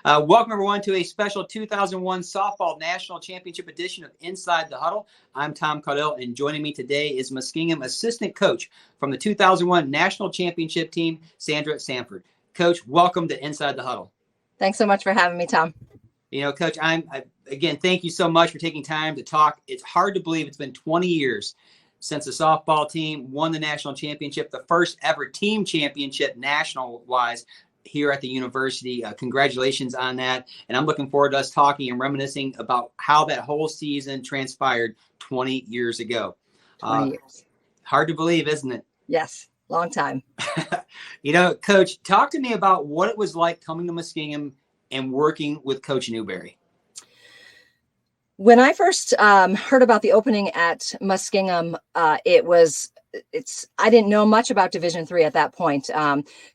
Welcome, everyone, to a special 2001 Softball National Championship edition of Inside the Huddle. I'm Tom Caudell, and joining me today is Muskingum assistant coach from the 2001 National Championship team, Sandra Sanford. Coach, welcome to Inside the Huddle. Thanks so much for having me, Tom. You know, Coach, again, thank you so much for taking time to talk. It's hard to believe it's been 20 years since the softball team won the national championship, the first ever team championship national-wise here at the university. Congratulations on that. And I'm looking forward to us talking and reminiscing about how that whole season transpired 20 years ago. 20 years. Hard to believe, isn't it? Yes. Long time. You know, Coach, talk to me about what it was like coming to Muskingum and working with Coach Newberry. When I first heard about the opening at Muskingum, I didn't know much about Division III at that point,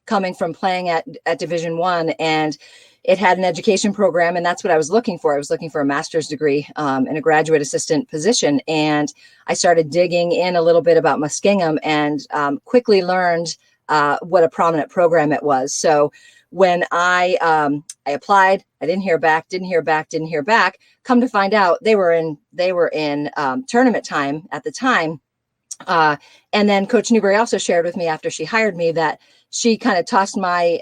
coming from playing at Division I, and it had an education program, and that's what I was looking for. I was looking for a master's degree in a graduate assistant position, and I started digging in a little bit about Muskingum and quickly learned what a prominent program it was. So when I applied, I didn't hear back. Come to find out, they were in tournament time at the time. And then Coach Newberry also shared with me after she hired me that she kind of tossed my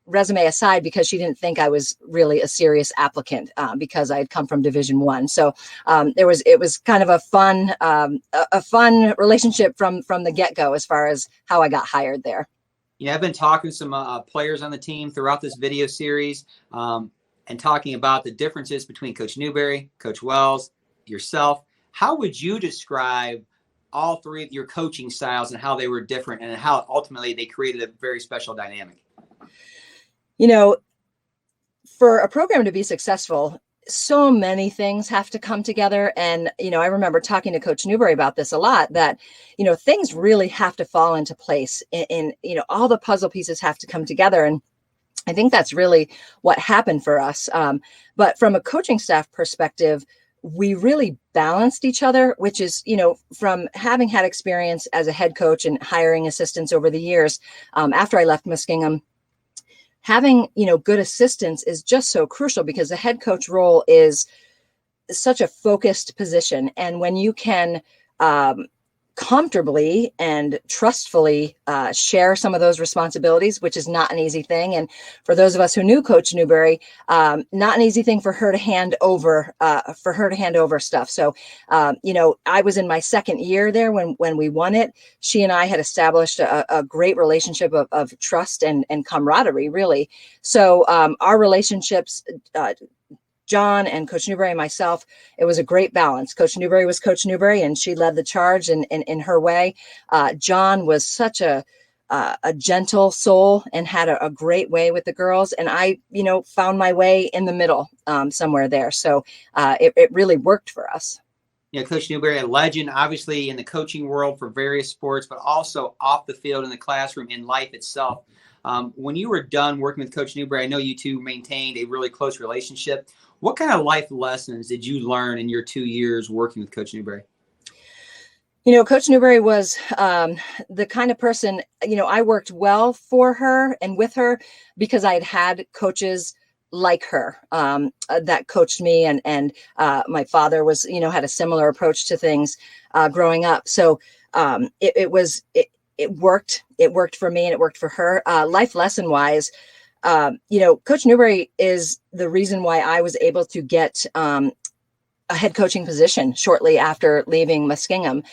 resume aside because she didn't think I was really a serious applicant because I had come from Division I. So it was kind of a fun relationship from the get-go as far as how I got hired there. Yeah, I've been talking to some players on the team throughout this video series and talking about the differences between Coach Newberry, Coach Wells, yourself. How would you describe all three of your coaching styles and how they were different and how ultimately they created a very special dynamic? You know, for a program to be successful, so many things have to come together. And, you know, I remember talking to Coach Newberry about this a lot, that, you know, things really have to fall into place in you know, all the puzzle pieces have to come together. And I think that's really what happened for us. But from a coaching staff perspective, we really balanced each other, which is, you know, from having had experience as a head coach and hiring assistants over the years, after I left Muskingum, having, you know, good assistants is just so crucial because the head coach role is such a focused position. And when you can comfortably and trustfully share some of those responsibilities, which is not an easy thing. And for those of us who knew Coach Newberry, not an easy thing for her to hand over stuff. So, you know, I was in my second year there when we won it. She and I had established a great relationship of trust and camaraderie, really. So our relationships, John and Coach Newberry and myself, it was a great balance. Coach Newberry was Coach Newberry, and she led the charge in her way. John was such a gentle soul and had a great way with the girls. And I, you know, found my way in the middle somewhere there. So it really worked for us. Yeah, Coach Newberry, a legend, obviously in the coaching world for various sports, but also off the field in the classroom, in life itself. When you were done working with Coach Newberry, I know you two maintained a really close relationship. What kind of life lessons did you learn in your 2 years working with Coach Newberry? You know, Coach Newberry was the kind of person, you know, I worked well for her and with her because I had coaches like her that coached me, and my father was, you know, had a similar approach to things growing up. So it worked. It worked for me and it worked for her. Life lesson wise, you know, Coach Newberry is the reason why I was able to get a head coaching position shortly after leaving Muskingum.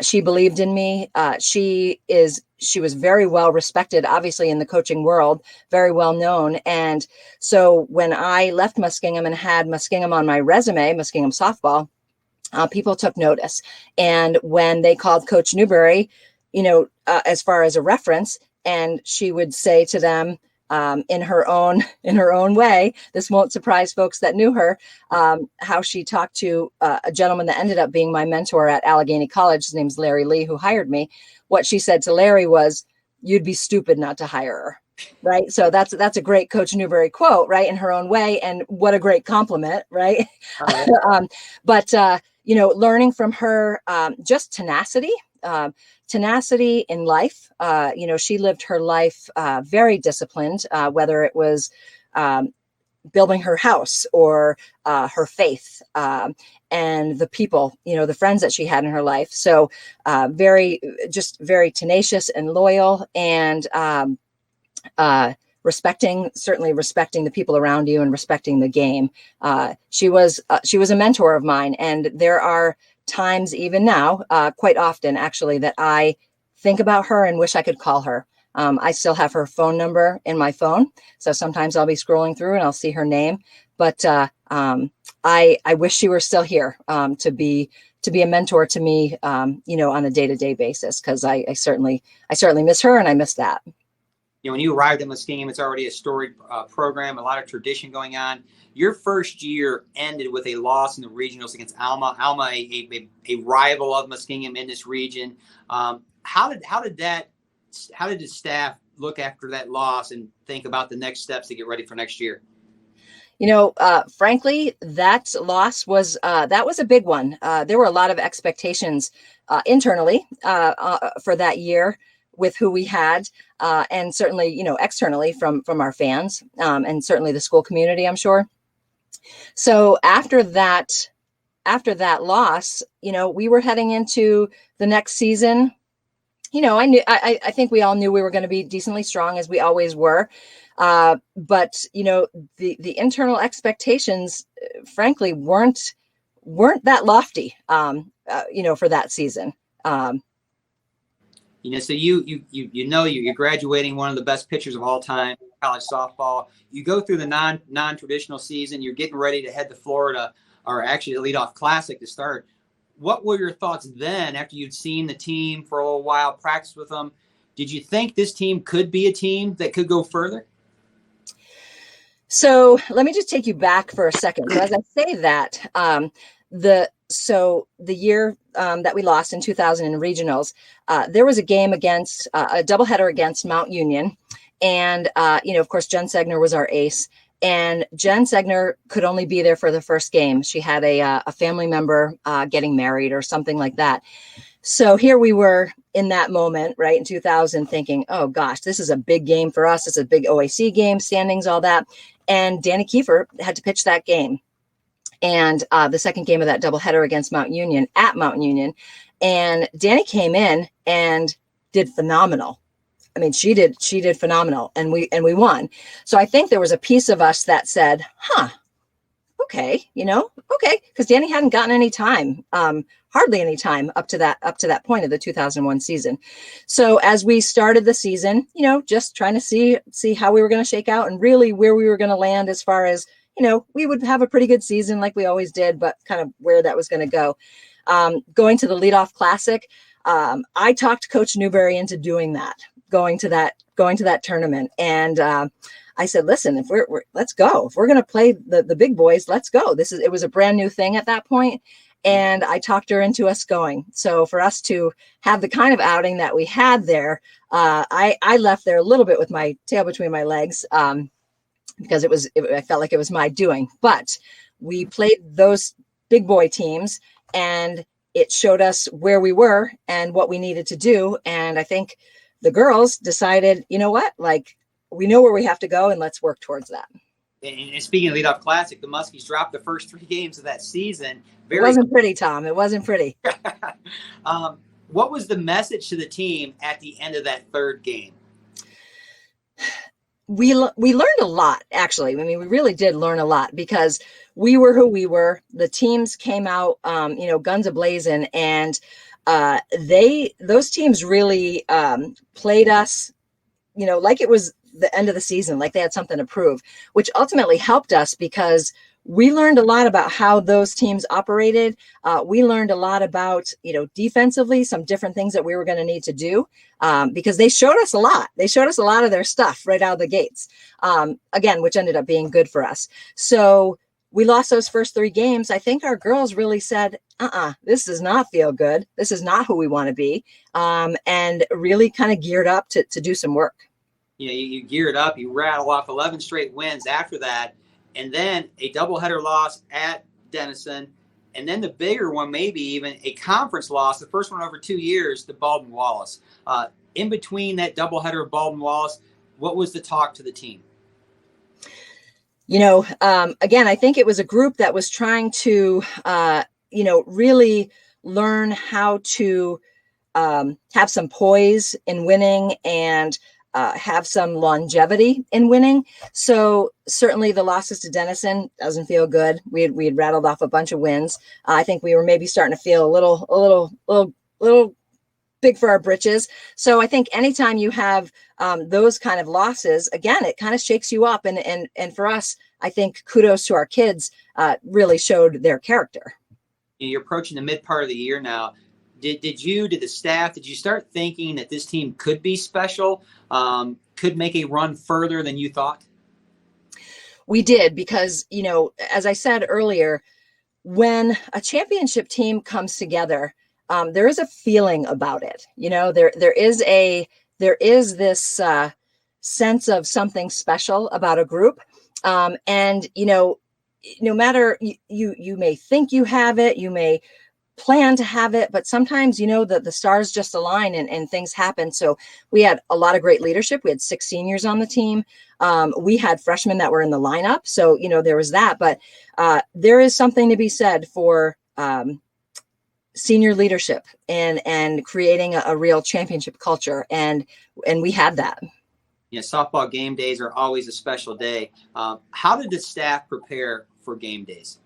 She believed in me. She was very well respected, obviously, in the coaching world, very well known. And so when I left Muskingum and had Muskingum on my resume, Muskingum softball, people took notice. And when they called Coach Newberry, you know, as far as a reference, and she would say to them, in her own way, this won't surprise folks that knew her, how she talked to a gentleman that ended up being my mentor at Allegheny College. His name's Larry Lee, who hired me. What she said to Larry was, "You'd be stupid not to hire her." Right. So that's a great Coach Newberry quote, right, in her own way. And what a great compliment. Right. But you know, learning from her, just tenacity in life. You know, she lived her life very disciplined, whether it was building her house or her faith, and the people, the friends that she had in her life. So very tenacious and loyal, and certainly respecting the people around you and respecting the game. She was a mentor of mine, and there are times even now, quite often actually, that I think about her and wish I could call her. I still have her phone number in my phone, so sometimes I'll be scrolling through and I'll see her name. But I wish she were still here, to be a mentor to me, on a day-to-day basis, because I certainly miss her, and I miss that. When you arrived at Muskingum, it's already a storied program, a lot of tradition going on. Your first year ended with a loss in the regionals against Alma. Alma, a rival of Muskingum in this region. How did the staff look after that loss and think about the next steps to get ready for next year? Frankly, that loss was a big one. There were a lot of expectations internally for that year with who we had, and certainly, externally from our fans, and certainly the school community, I'm sure. So after that loss, we were heading into the next season. I think we all knew we were going to be decently strong, as we always were. But the internal expectations, frankly, weren't that lofty, for that season. So you're graduating one of the best pitchers of all time, college softball. You go through the non-traditional season. You're getting ready to head to Florida, or actually the leadoff classic to start. What were your thoughts then after you'd seen the team for a little while, practiced with them? Did you think this team could be a team that could go further? So let me just take you back for a second. So as I say that, the year that we lost in 2000 in regionals, there was a game against a doubleheader against Mount Union. And, of course, Jen Segner was our ace. And Jen Segner could only be there for the first game. She had a family member getting married or something like that. So here we were in that moment, right, in 2000, thinking, oh, gosh, this is a big game for us. It's a big OAC game, standings, all that. And Danny Kiefer had to pitch that game. And the second game of that doubleheader against Mount Union at Mount Union. And Danny came in and did phenomenal. I mean, she did phenomenal, and we won. So I think there was a piece of us that said, okay, because Danny hadn't gotten any time, hardly any time up to that point of the 2001 season. So as we started the season, just trying to see how we were going to shake out and really where we were going to land as far as, we would have a pretty good season like we always did, but kind of where that was going to go. Going to the leadoff classic, I talked Coach Newberry into doing that, going to that tournament. And I said, listen, if let's go. If we're going to play the big boys, let's go. It was a brand new thing at that point. And I talked her into us going. So for us to have the kind of outing that we had there, I left there a little bit with my tail between my legs, because I felt like it was my doing. But we played those big boy teams, and it showed us where we were and what we needed to do. And I think the girls decided, you know what, like, we know where we have to go, and let's work towards that. And speaking of leadoff classic, the Muskies dropped the first 3 games of that season. It wasn't pretty, Tom. It wasn't pretty. What was the message to the team at the end of that third game? We learned a lot, actually. I mean, we really did learn a lot, because we were who we were. The teams came out, guns a-blazing, and those teams really played us, like it was the end of the season, like they had something to prove, which ultimately helped us because we learned a lot about how those teams operated. We learned a lot about, defensively, some different things that we were going to need to do, because they showed us a lot. They showed us a lot of their stuff right out of the gates, again, which ended up being good for us. So we lost those first 3 games. I think our girls really said, this does not feel good. This is not who we want to be, and really kind of geared up to do some work. You geared up, you rattle off 11 straight wins after that, and then a doubleheader loss at Denison, and then the bigger one, maybe even a conference loss, the first one over 2 years, to Baldwin-Wallace. In between that doubleheader of Baldwin-Wallace, what was the talk to the team? Again, I think it was a group that was trying to, really learn how to have some poise in winning and have some longevity in winning. So certainly the losses to Denison doesn't feel good. We had rattled off a bunch of wins. I think we were maybe starting to feel a little big for our britches. So I think anytime you have those kind of losses, again, it kind of shakes you up. And for us, I think kudos to our kids really showed their character. You're approaching the mid part of the year now. Did the staff, did you start thinking that this team could be special, could make a run further than you thought? We did, because, as I said earlier, when a championship team comes together, there is a feeling about it. There is this sense of something special about a group. And, no matter you may think you have it, you may plan to have it, but sometimes, the stars just align and things happen. So we had a lot of great leadership. We had 6 seniors on the team. We had freshmen that were in the lineup. So, there was that, but there is something to be said for senior leadership and creating a real championship culture. And we had that. Softball game days are always a special day. How did the staff prepare for game days?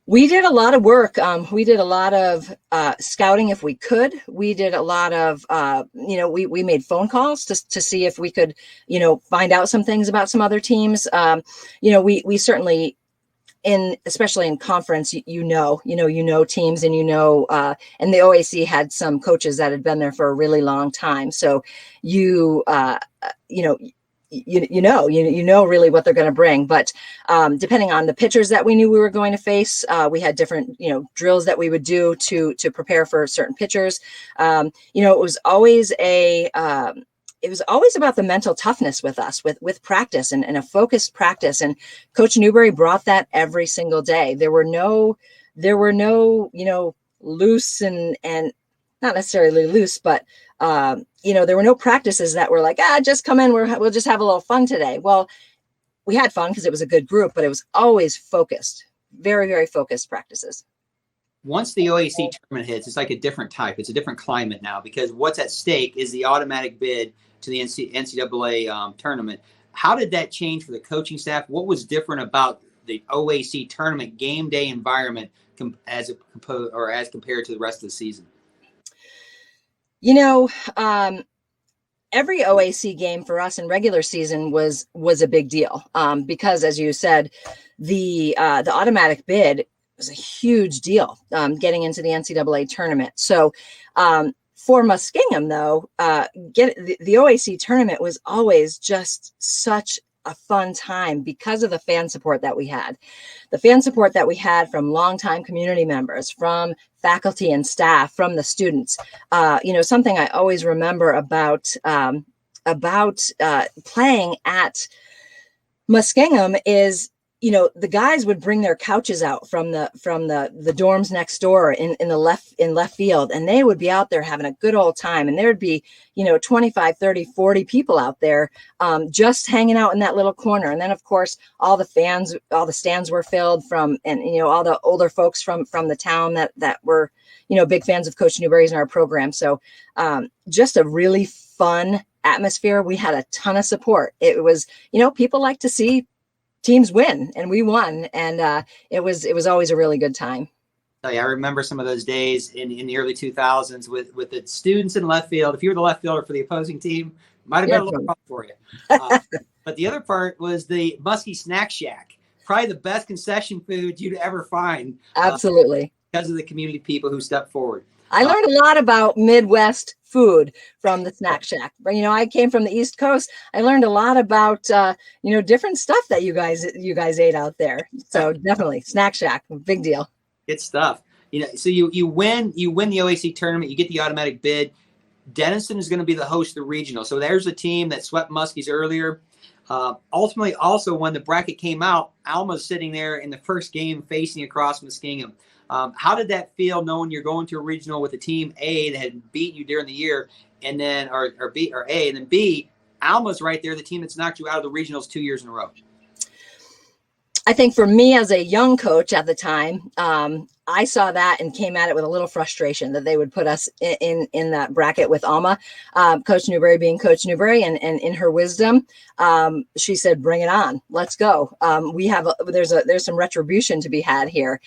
We did a lot of work. We did a lot of scouting if we could. We did a lot of, we made phone calls to see if we could, find out some things about some other teams. We certainly, especially in conference, teams, and and the OAC had some coaches that had been there for a really long time. So you know really what they're going to bring. But depending on the pitchers that we knew we were going to face, we had different, drills that we would do to prepare for certain pitchers. It was always about the mental toughness with us, with practice and a focused practice. And Coach Newberry brought that every single day. There were no, loose and not necessarily loose, but there were no practices that were like, just come in, we'll just have a little fun today. Well, we had fun because it was a good group, but it was always focused, very, very focused practices. Once the OAC tournament hits, it's like a different type. It's a different climate now, because what's at stake is the automatic bid to the NCAA tournament. How did that change for the coaching staff? What was different about the OAC tournament game day environment as compared to the rest of the season? Every OAC game for us in regular season was a big deal because, as you said, the automatic bid was a huge deal getting into the NCAA tournament. So for Muskingum, though, the OAC tournament was always just such a fun time because of the fan support that we had. The fan support that we had from longtime community members, from faculty and staff, from the students. Something I always remember about playing at Muskingum is, the guys would bring their couches out from the dorms next door in left field, and they would be out there having a good old time. And there would be, 25, 30, 40 people out there just hanging out in that little corner. And then, of course, all the stands were filled all the older folks from the town that were, big fans of Coach Newberry's and our program. So just a really fun atmosphere. We had a ton of support. It was, people like to see teams win, and we won, and it was always a really good time. I remember some of those days in the early 2000s with the students in left field. If you were the left fielder for the opposing team, might have been a little rough for you. But the other part was the Muskie Snack Shack, probably the best concession food you'd ever find. Absolutely, because of the community people who stepped forward. I learned a lot about Midwest food from the Snack Shack. But, I came from the East Coast. I learned a lot about, different stuff that you guys ate out there. So definitely Snack Shack, big deal. Good stuff. So you win the OAC tournament, you get the automatic bid. Denison is going to be the host of the regional. So there's a team that swept Muskies earlier. Ultimately, also when the bracket came out, Alma's sitting there in the first game facing across Muskingum. How did that feel, knowing you're going to a regional with a team A that had beat you during the year, and then or B, Alma's right there, the team that's knocked you out of the regionals 2 years in a row? I think for me as a young coach at the time, I saw that and came at it with a little frustration that they would put us in that bracket with Alma. Coach Newberry being Coach Newberry, and in her wisdom, she said, "Bring it on, let's go." There's some retribution to be had here.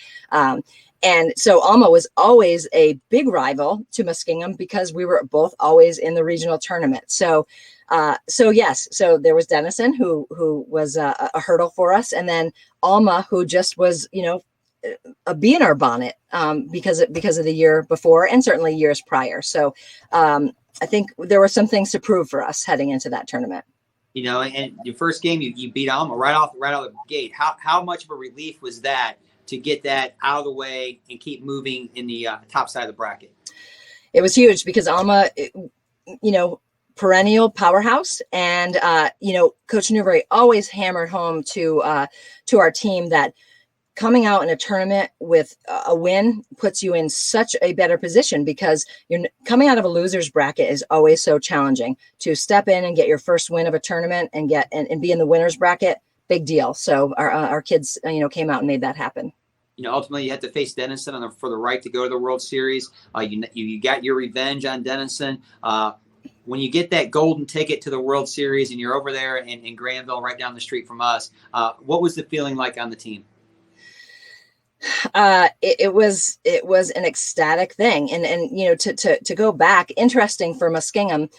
And so Alma was always a big rival to Muskingum because we were both always in the regional tournament. So yes, so there was Denison who was a hurdle for us, and then Alma, who just was, a bee in our bonnet because of the year before and certainly years prior. So I think there were some things to prove for us heading into that tournament. And your first game, you beat Alma right out of the gate. How much of a relief was that to get that out of the way and keep moving in the top side of the bracket? It was huge because Alma, perennial powerhouse, and Coach Newberry always hammered home to our team that coming out in a tournament with a win puts you in such a better position, because you're coming out of a loser's bracket is always so challenging. To step in and get your first win of a tournament and be in the winner's bracket, big deal. So our kids came out and made that happen. Ultimately you had to face Denison for the right to go to the World Series. You got your revenge on Denison. When you get that golden ticket to the World Series and you're over there in Granville, right down the street from us, what was the feeling like on the team? It was an ecstatic thing. And to go back, interesting for Muskingum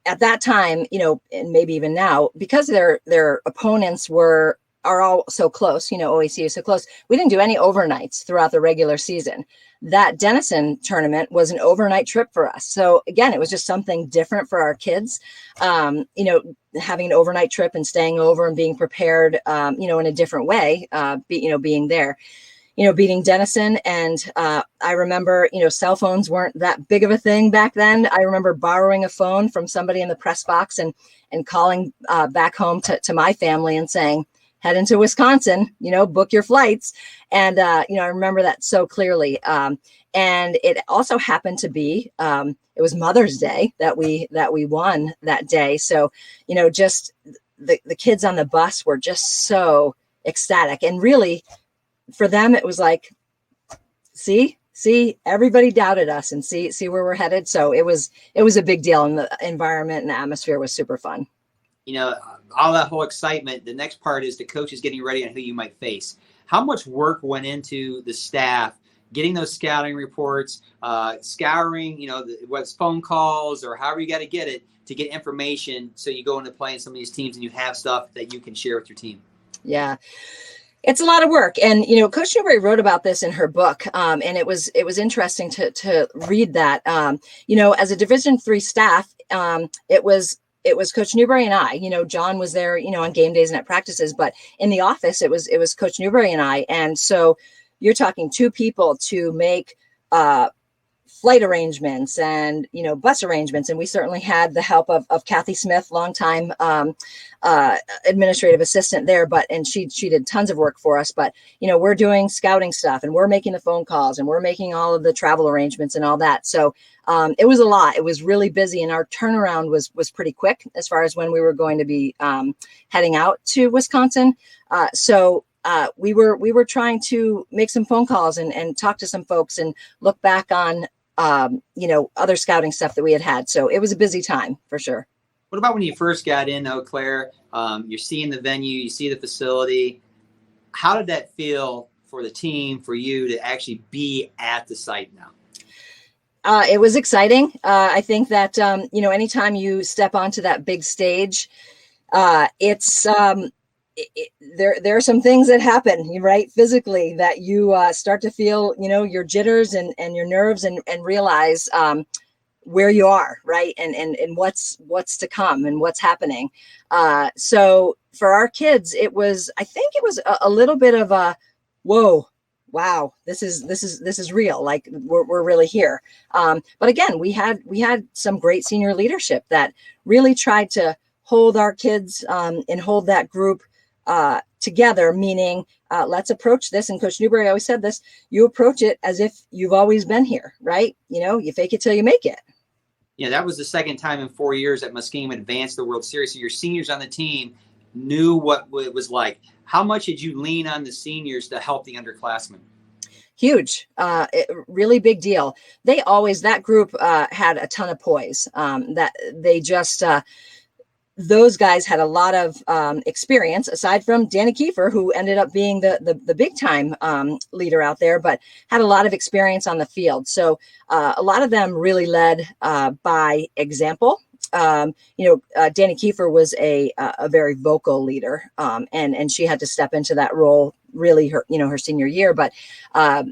at that time, and maybe even now, because their opponents are all so close, OAC is so close. We didn't do any overnights throughout the regular season. That Denison tournament was an overnight trip for us. So again, it was just something different for our kids, having an overnight trip and staying over and being prepared, in a different way, being there. Beating Denison. And I remember, cell phones weren't that big of a thing back then. I remember borrowing a phone from somebody in the press box and calling back home to my family and saying, head into Wisconsin, book your flights. And, I remember that so clearly. And it also happened to be, it was Mother's Day that we won that day. So, just the kids on the bus were just so ecstatic. And really, for them, it was like, see, everybody doubted us, and see where we're headed. So it was a big deal, and the environment and the atmosphere was super fun. All that whole excitement. The next part is the coaches getting ready on who you might face. How much work went into the staff getting those scouting reports, scouring, whether it's phone calls or however you got to get it to get information so you go into playing some of these teams and you have stuff that you can share with your team? Yeah. It's a lot of work. And, Coach Newberry wrote about this in her book. And it was interesting to read that, as a Division III staff, it was Coach Newberry and I. John was there, on game days and at practices, but in the office, it was Coach Newberry and I. And so you're talking two people to make flight arrangements and, bus arrangements. And we certainly had the help of Kathy Smith, longtime administrative assistant there, and she did tons of work for us. But, we're doing scouting stuff, and we're making the phone calls, and we're making all of the travel arrangements and all that. So it was a lot. It was really busy, and our turnaround was pretty quick as far as when we were going to be heading out to Wisconsin. So we were trying to make some phone calls and talk to some folks and look back on other scouting stuff that we had. So it was a busy time for sure. What about when you first got in, Eau Claire? You're seeing the venue, you see the facility. How did that feel for the team, for you to actually be at the site now? It was exciting. I think that, anytime you step onto that big stage, it's there are some things that happen, right, physically, that you start to feel, your jitters and your nerves and realize where you are, right, and what's to come and what's happening. So for our kids, I think it was a little bit of a whoa. Wow, this is real. Like we're really here. But again, we had some great senior leadership that really tried to hold our kids and hold that group together, meaning let's approach this. And Coach Newberry always said this: you approach it as if you've always been here, right? You fake it till you make it. Yeah, that was the second time in 4 years that Muskingum advanced the World Series. So your seniors on the team knew what it was like. How much did you lean on the seniors to help the underclassmen? Huge, really big deal. That group had a ton of poise. That they just those guys had a lot of experience, aside from Danny Kiefer, who ended up being the big time leader out there, but had a lot of experience on the field. So a lot of them really led by example. Danny Kiefer was a very vocal leader, and she had to step into that role really her senior year, but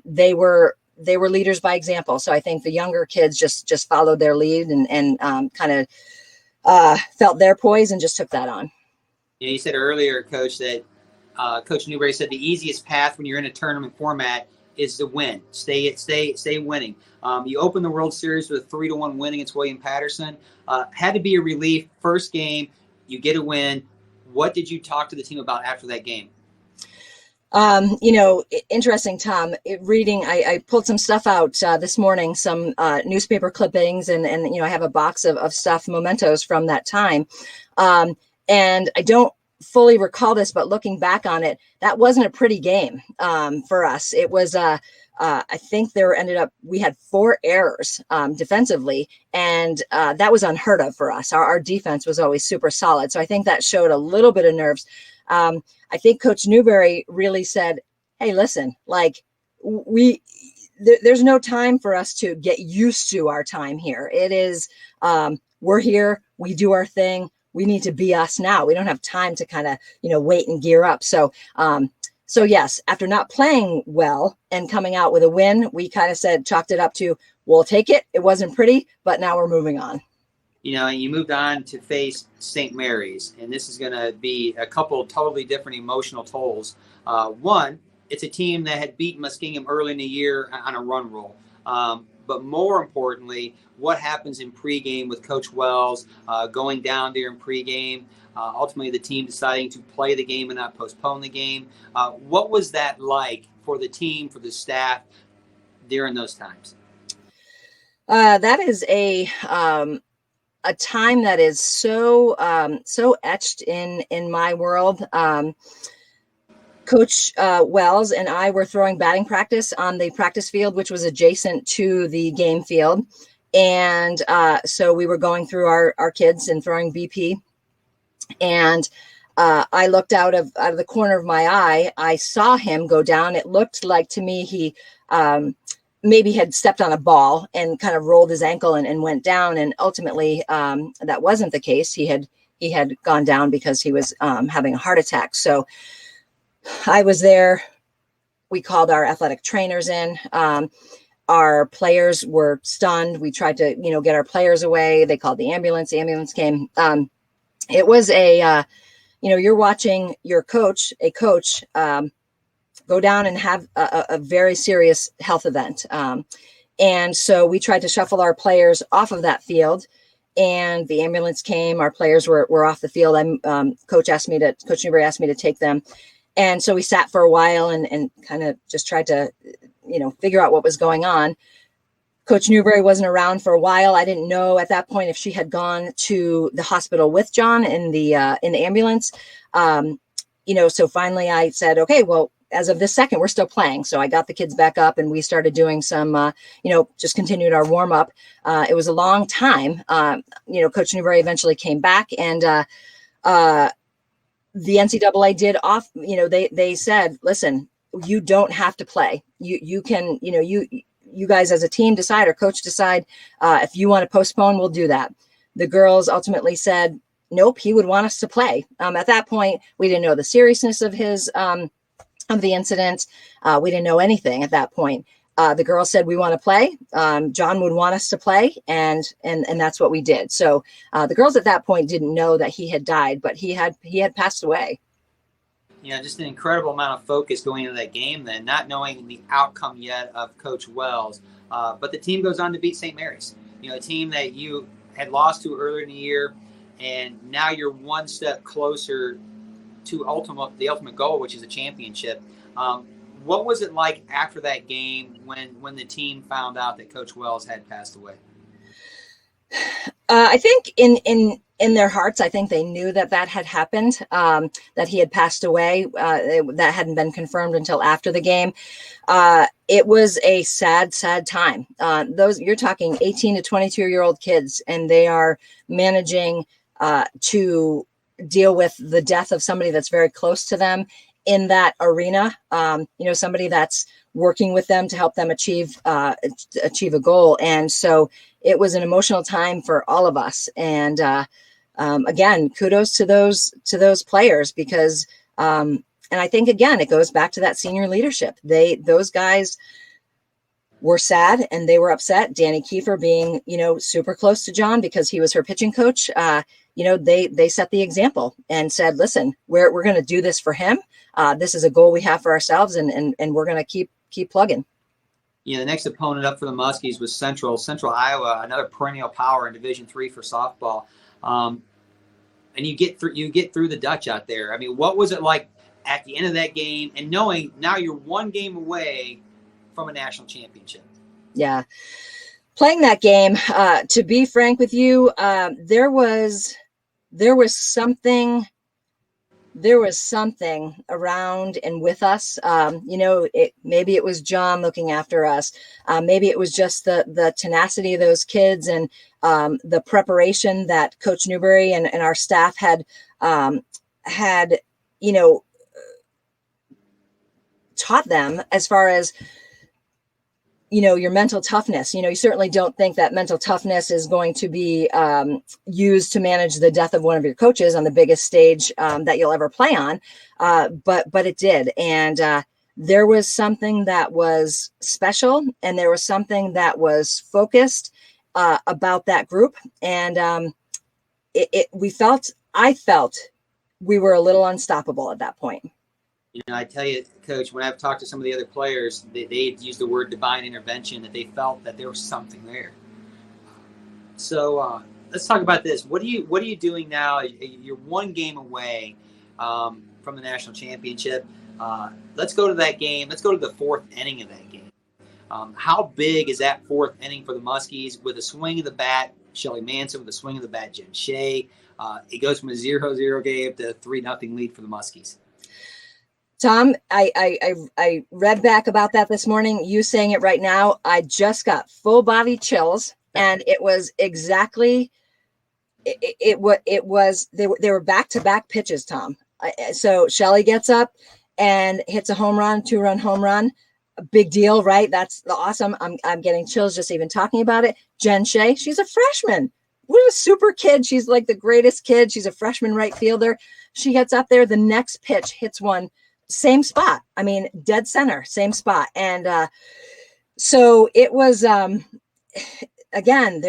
they were leaders by example. So I think the younger kids just followed their lead and kind of felt their poise and just took that on. You said earlier, Coach, that Coach Newberry said the easiest path when you're in a tournament format is to win. Stay winning. You open the World Series with a 3-1 win against William Patterson. Had to be a relief. First game, you get a win. What did you talk to the team about after that game? Interesting, Tom. I pulled some stuff out this morning, some newspaper clippings, and I have a box of stuff, mementos from that time. And I don't fully recall this, but looking back on it, that wasn't a pretty game for us. It was, I think we had 4 errors defensively, and that was unheard of for us. Our defense was always super solid. So I think that showed a little bit of nerves. I think Coach Newberry really said, hey, listen, like there's no time for us to get used to our time here. It is, we're here, we do our thing. We need to be us now. We don't have time to kind of, wait and gear up. So yes, after not playing well and coming out with a win, we kind of chalked it up to, we'll take it. It wasn't pretty, but now we're moving on. You moved on to face St. Mary's, and this is going to be a couple totally different emotional tolls. One, it's a team that had beaten Muskingum early in the year on a run roll. But more importantly, what happens in pregame with Coach Wells going down there in pregame, ultimately the team deciding to play the game and not postpone the game. What was that like for the team, for the staff during those times? That is a time that is so etched in my world. Coach Wells and I were throwing batting practice on the practice field, which was adjacent to the game field. And so we were going through our kids and throwing BP. And I looked out of the corner of my eye. I saw him go down. It looked like to me he maybe had stepped on a ball and kind of rolled his ankle and went down. And ultimately, that wasn't the case. He had gone down because he was having a heart attack. So I was there. We called our athletic trainers in. Our players were stunned. We tried to, get our players away. They called the ambulance. The ambulance came. It was you're watching a coach, go down and have a very serious health event. And so we tried to shuffle our players off of that field, and the ambulance came. Our players were off the field. Coach Newberry asked me to take them. And so we sat for a while and kind of just tried to, figure out what was going on. Coach Newberry wasn't around for a while. I didn't know at that point if she had gone to the hospital with John in the ambulance. So finally I said, okay, well, as of this second, we're still playing. So I got the kids back up and we started doing some, just continued our warm up. It was a long time. Coach Newberry eventually came back, and the NCAA did they said, listen, you don't have to play. You can, you guys as a team decide, or coach decide, if you want to postpone, we'll do that. The girls ultimately said, nope, he would want us to play. At that point, we didn't know the seriousness of of the incident. We didn't know anything at that point. The girls said, we want to play. John would want us to play. And that's what we did. So the girls at that point didn't know that he had died, but he had passed away. Just an incredible amount of focus going into that game then, not knowing the outcome yet of Coach Wells. But the team goes on to beat St. Mary's, a team that you had lost to earlier in the year. And now you're one step closer to the ultimate goal, which is a championship. What was it like after that game when the team found out that Coach Wells had passed away? I think in their hearts, I think they knew that had happened, that he had passed away. That hadn't been confirmed until after the game. It was a sad time. Those, you're talking 18 to 22-year-old kids, and they are managing to deal with the death of somebody that's very close to them in that arena. Somebody that's working with them to help them achieve a goal. And so it was an emotional time for all of us. And again, kudos to those players, because and I think, again, it goes back to that senior leadership. Those guys were sad and they were upset. Danny Kiefer being, super close to John because he was her pitching coach. They set the example and said, listen, we're going to do this for him. This is a goal we have for ourselves, and we're going to keep plugging. The next opponent up for the Muskies was Central Iowa, another perennial power in Division III for softball. And you get through the Dutch out there. I mean, what was it like at the end of that game, and knowing now you're one game away from a national championship? Yeah. Playing that game, to be frank with you, there was something around and with us. Maybe it was John looking after us. Maybe it was just the tenacity of those kids and the preparation that Coach Newberry and our staff had taught them, as far as your mental toughness. You certainly don't think that mental toughness is going to be used to manage the death of one of your coaches on the biggest stage that you'll ever play on. But it did. And there was something that was special, and there was something that was focused about that group. And I felt we were a little unstoppable at that point. I tell you, Coach, when I've talked to some of the other players, they used the word divine intervention, that they felt that there was something there. So let's talk about this. What are you doing now? You're one game away from the national championship. Let's go to that game. Let's go to the fourth inning of that game. How big is that fourth inning for the Muskies with a swing of the bat? Shelly Manson with a swing of the bat, Jen Shea. It goes from a 0-0 game to a 3-0 lead for the Muskies. Tom, I read back about that this morning. You saying it right now, I just got full body chills, and it was exactly they were back-to-back pitches, Tom. So Shelly gets up and hits a home run, 2-run home run. A big deal, right? That's awesome. I'm getting chills just even talking about it. Jen Shea, she's a freshman. What a super kid. She's like the greatest kid. She's a freshman right fielder. She gets up there. The next pitch hits one. Same spot. I mean, dead center, same spot. And so it was, again,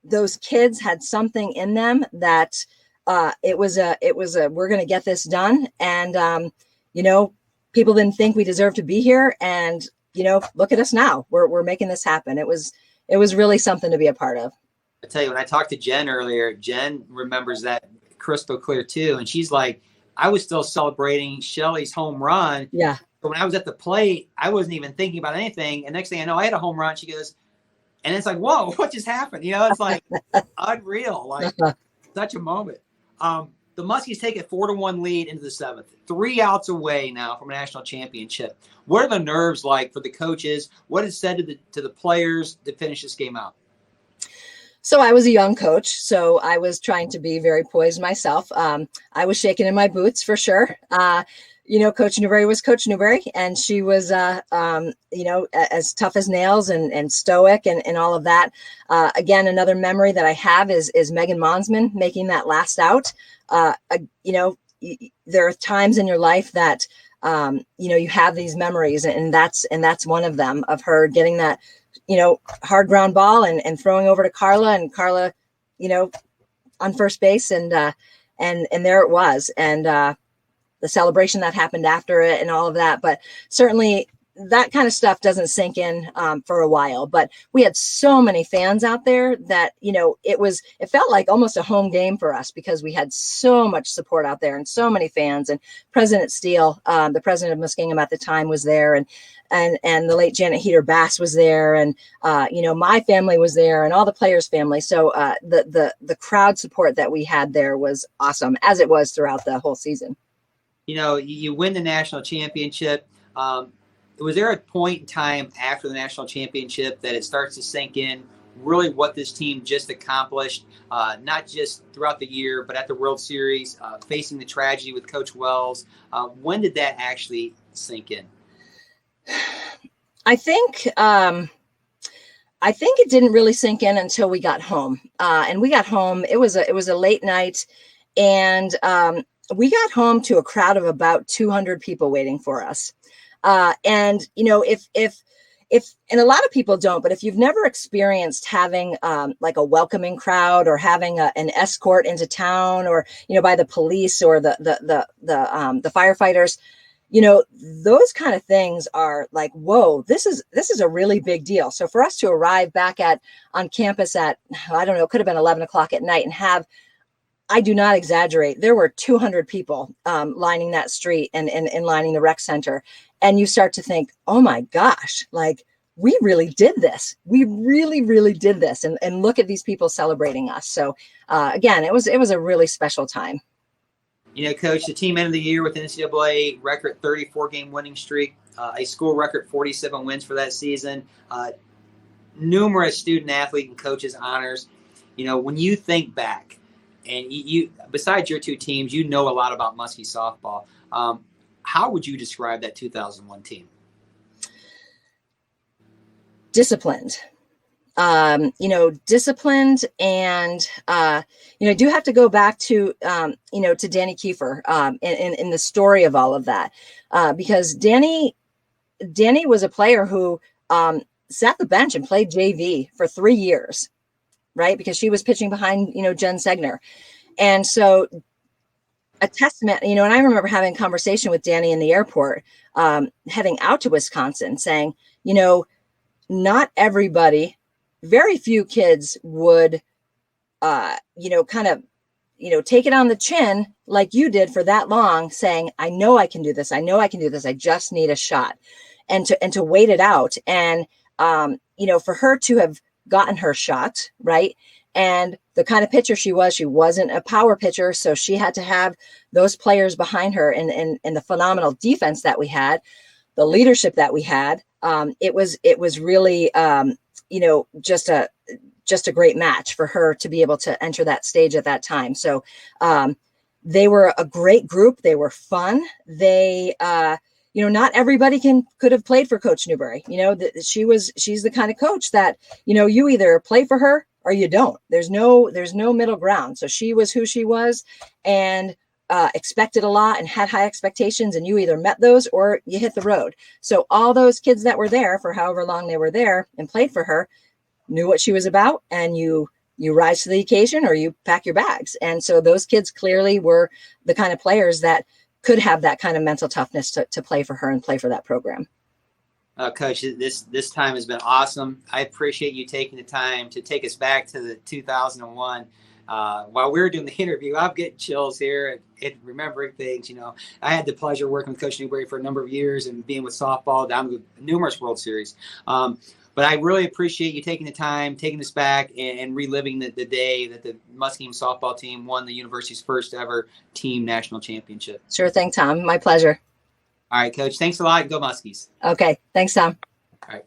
those kids had something in them that it was we're going to get this done. And, people didn't think we deserved to be here. And, look at us now. We're making this happen. It was really something to be a part of. I tell you, when I talked to Jen earlier, Jen remembers that crystal clear too. And she's like, I was still celebrating Shelly's home run. Yeah. But when I was at the plate, I wasn't even thinking about anything. And next thing I know, I had a home run. She goes, and it's like, whoa, what just happened? It's like unreal, like such a moment. The Muskies take a 4-1 lead into the seventh, 3 outs away now from a national championship. What are the nerves like for the coaches? What is said to the players to finish this game out? So I was a young coach, so I was trying to be very poised myself. I was shaking in my boots for sure. Coach Newberry was Coach Newberry, and she was, as tough as nails and stoic and all of that. Again, another memory that I have is Megan Monsman making that last out. There are times in your life that, you have these memories, and that's one of them, of her getting that, hard ground ball and throwing over to Carla, and Carla, on first base, and there it was. And, the celebration that happened after it and all of that. But certainly that kind of stuff doesn't sink in for a while, but we had so many fans out there that, it felt like almost a home game for us because we had so much support out there and so many fans. And President Steele, the president of Muskingum at the time, was there, and the late Janet Heater Bass was there, and my family was there, and all the players' family. So the crowd support that we had there was awesome, as it was throughout the whole season. You win the national championship. Was there a point in time after the national championship that it starts to sink in really what this team just accomplished, not just throughout the year, but at the World Series, facing the tragedy with Coach Wells? When did that actually sink in? I think it didn't really sink in until we got home. And we got home. It was a late night, and we got home to a crowd of about 200 people waiting for us. And and a lot of people don't, but if you've never experienced having like a welcoming crowd, or having an escort into town, or by the police or the firefighters, those kind of things are like, whoa, this is a really big deal. So for us to arrive back on campus at, I don't know, it could have been 11 o'clock at night, and have, I do not exaggerate, there were 200 people lining that street and lining the rec center. And you start to think, oh my gosh, like, we really did this. We really, really did this. And look at these people celebrating us. So again, it was a really special time. Coach, the team ended the year with an NCAA record 34-game winning streak, a school record 47 wins for that season, numerous student athlete and coaches honors. When you think back, and you besides your two teams, a lot about Muskie softball. How would you describe that 2001 team? Disciplined. Disciplined, and I do have to go back to to Danny Kiefer in the story of all of that, because Danny was a player who sat the bench and played JV for 3 years, right? Because she was pitching behind Jen Segner, and so a testament. And I remember having a conversation with Danny in the airport, heading out to Wisconsin, saying, not everybody. Very few kids would, kind of, take it on the chin like you did for that long, saying, I know I can do this. I know I can do this. I just need a shot, and to wait it out. And, for her to have gotten her shot, right. And the kind of pitcher she wasn't a power pitcher. So she had to have those players behind her, and the phenomenal defense that we had, the leadership that we had. It was really, just a great match for her to be able to enter that stage at that time. So they were a great group. They were fun. They, not everybody could have played for Coach Newberry. She's the kind of coach that, you either play for her or you don't. There's no middle ground. So she was who she was, and expected a lot and had high expectations, and you either met those or you hit the road. So all those kids that were there for however long they were there and played for her knew what she was about, and you rise to the occasion or you pack your bags. And so those kids clearly were the kind of players that could have that kind of mental toughness to play for her and play for that program. Coach, this time has been awesome. I appreciate you taking the time to take us back to the 2001. While we were doing the interview, I'm getting chills here and remembering things. I had the pleasure of working with Coach Newberry for a number of years and being with softball down to numerous World Series. But I really appreciate you taking the time, taking us back, and reliving the day that the Muskingum softball team won the university's first ever team national championship. Sure thing, Tom. My pleasure. All right, Coach. Thanks a lot. Go Muskies. Okay. Thanks, Tom. All right.